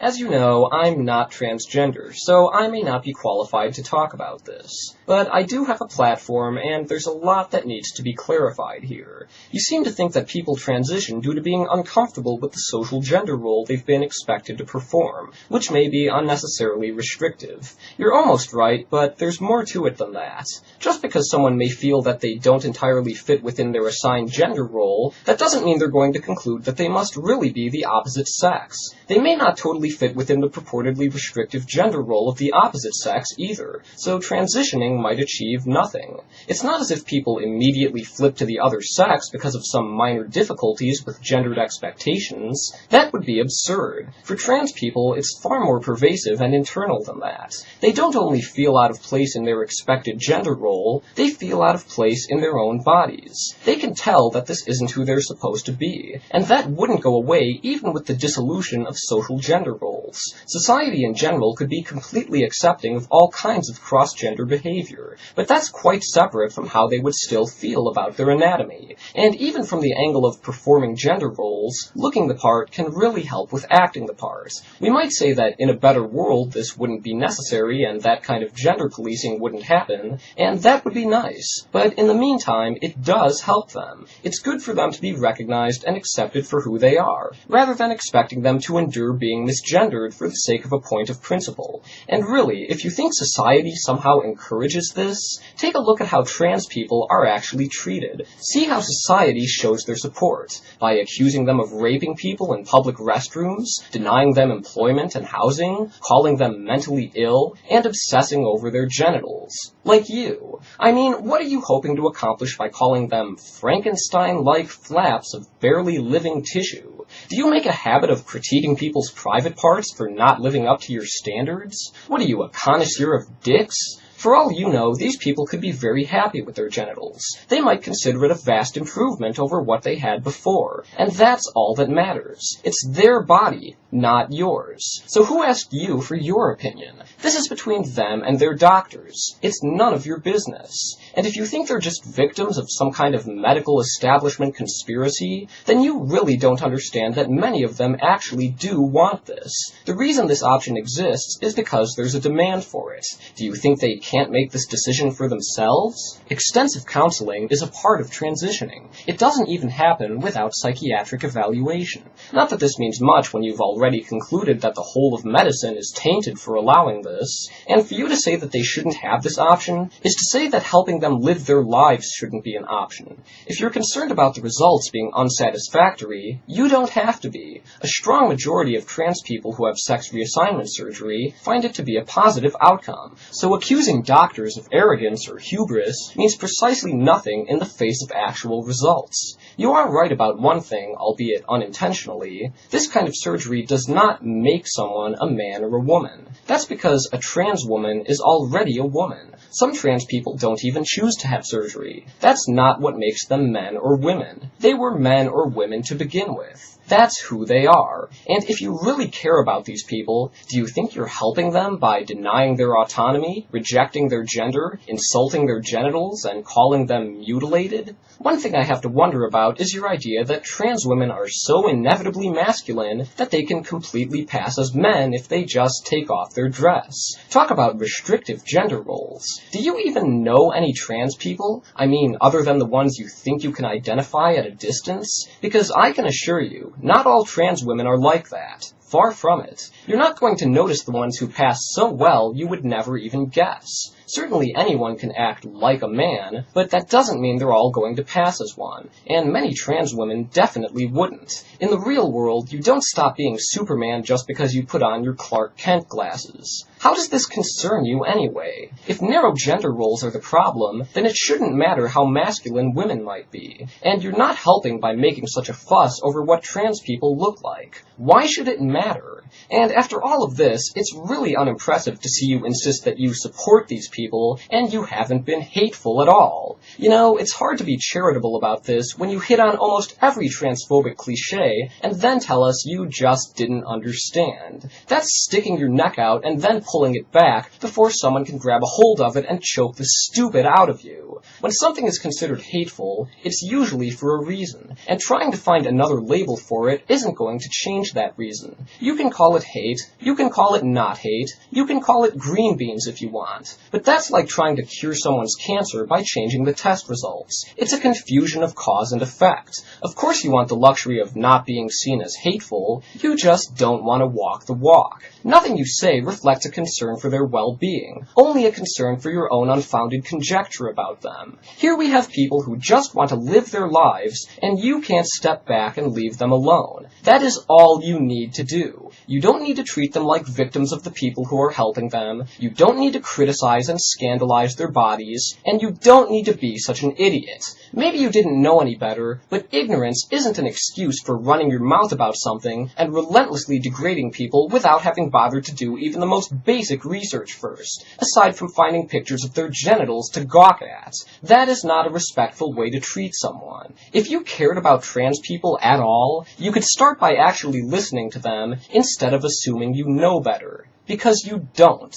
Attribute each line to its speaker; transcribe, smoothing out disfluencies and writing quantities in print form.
Speaker 1: As you know, I'm not transgender, so I may not be qualified to talk about this. But I do have a platform, and there's a lot that needs to be clarified here. You seem to think that people transition due to being uncomfortable with the social gender role they've been expected to perform, which may be unnecessarily restrictive. You're almost right, but there's more to it than that. Just because someone may feel that they don't entirely fit within their assigned gender role, that doesn't mean they're going to conclude that they must really be the opposite sex. They may not totally fit within the purportedly restrictive gender role of the opposite sex either, so transitioning might achieve nothing. It's not as if people immediately flip to the other sex because of some minor difficulties with gendered expectations. That would be absurd. For trans people, it's far more pervasive and internal than that. They don't only feel out of place in their expected gender role, they feel out of place in their own bodies. They can tell that this isn't who they're supposed to be, and that wouldn't go away even with the dissolution of social gender roles. Society in general could be completely accepting of all kinds of cross-gender behavior, but that's quite separate from how they would still feel about their anatomy. And even from the angle of performing gender roles, looking the part can really help with acting the part. We might say that in a better world this wouldn't be necessary and that kind of gender policing wouldn't happen, and that would be nice. But in the meantime, it does help them. It's good for them to be recognized and accepted for who they are, rather than expecting them to endure being misgendered for the sake of a point of principle. And really, if you think society somehow encourages this, take a look at how trans people are actually treated. See how society shows their support, by accusing them of raping people in public restrooms, denying them employment and housing, calling them mentally ill, and obsessing over their genitals. Like you. I mean, what are you hoping to accomplish by calling them Frankenstein-like flaps of barely living tissue? Do you make a habit of critiquing people's private parts for not living up to your standards? What are you, a connoisseur of dicks? For all you know, these people could be very happy with their genitals. They might consider it a vast improvement over what they had before. And that's all that matters. It's their body, not yours. So who asked you for your opinion? This is between them and their doctors. It's none of your business. And if you think they're just victims of some kind of medical establishment conspiracy, then you really don't understand that many of them actually do want this. The reason this option exists is because there's a demand for it. Do you think they can't make this decision for themselves? Extensive counseling is a part of transitioning. It doesn't even happen without psychiatric evaluation. Not that this means much when you've already concluded that the whole of medicine is tainted for allowing this, and for you to say that they shouldn't have this option is to say that helping them live their lives shouldn't be an option. If you're concerned about the results being unsatisfactory, you don't have to be. A strong majority of trans people who have sex reassignment surgery find it to be a positive outcome, so accusing doctors of arrogance or hubris means precisely nothing in the face of actual results. You are right about one thing, albeit unintentionally. This kind of surgery does not make someone a man or a woman. That's because a trans woman is already a woman. Some trans people don't even choose to have surgery. That's not what makes them men or women. They were men or women to begin with. That's who they are. And if you really care about these people, do you think you're helping them by denying their autonomy, rejecting their gender, insulting their genitals, and calling them mutilated? One thing I have to wonder about is your idea that trans women are so inevitably masculine that they can completely pass as men if they just take off their dress. Talk about restrictive gender roles. Do you even know any trans people? I mean, other than the ones you think you can identify at a distance? Because I can assure you, not all trans women are like that. Far from it. You're not going to notice the ones who pass so well you would never even guess. Certainly anyone can act like a man, but that doesn't mean they're all going to pass as one, and many trans women definitely wouldn't. In the real world, you don't stop being Superman just because you put on your Clark Kent glasses. How does this concern you anyway? If narrow gender roles are the problem, then it shouldn't matter how masculine women might be, and you're not helping by making such a fuss over what trans people look like. Why should it matter? And after all of this, it's really unimpressive to see you insist that you support these people, and you haven't been hateful at all. You know, it's hard to be charitable about this when you hit on almost every transphobic cliche, and then tell us you just didn't understand. That's sticking your neck out and then pulling it back before someone can grab a hold of it and choke the stupid out of you. When something is considered hateful, it's usually for a reason, and trying to find another label for it isn't going to change that reason. You can call it hate, you can call it not hate, you can call it green beans if you want. But that's like trying to cure someone's cancer by changing the test results. It's a confusion of cause and effect. Of course you want the luxury of not being seen as hateful, you just don't want to walk the walk. Nothing you say reflects a concern for their well-being, only a concern for your own unfounded conjecture about them. Here we have people who just want to live their lives, and you can't step back and leave them alone. That is all you need to do. You don't need to treat them like victims of the people who are helping them, you don't need to criticize and scandalize their bodies, and you don't need to be such an idiot. Maybe you didn't know any better, but ignorance isn't an excuse for running your mouth about something and relentlessly degrading people without having bothered to do even the most basic research first, aside from finding pictures of their genitals to gawk at. That is not a respectful way to treat someone. If you cared about trans people at all, you could start by actually listening to them instead of assuming you know better. Because you don't.